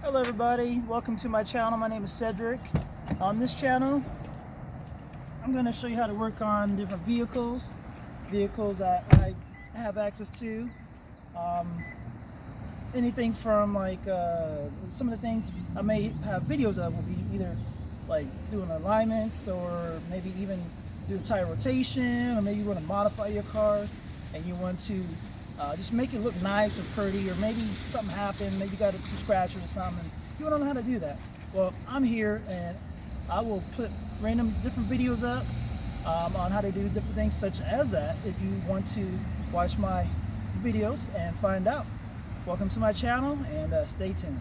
Hello everybody, welcome to my channel. My name is Cedric. On this channel I'm going to show you how to work on different vehicles that I have access to. Anything from like some of the things I may have videos of will be either like doing alignments, or maybe even do tire rotation, or maybe you want to modify your car and you want to just make it look nice or pretty, or maybe something happened, maybe you got some scratches or something. You don't know how to do that. Well, I'm here and I will put random different videos up on how to do different things such as that if you want to watch my videos and find out. Welcome to my channel and stay tuned.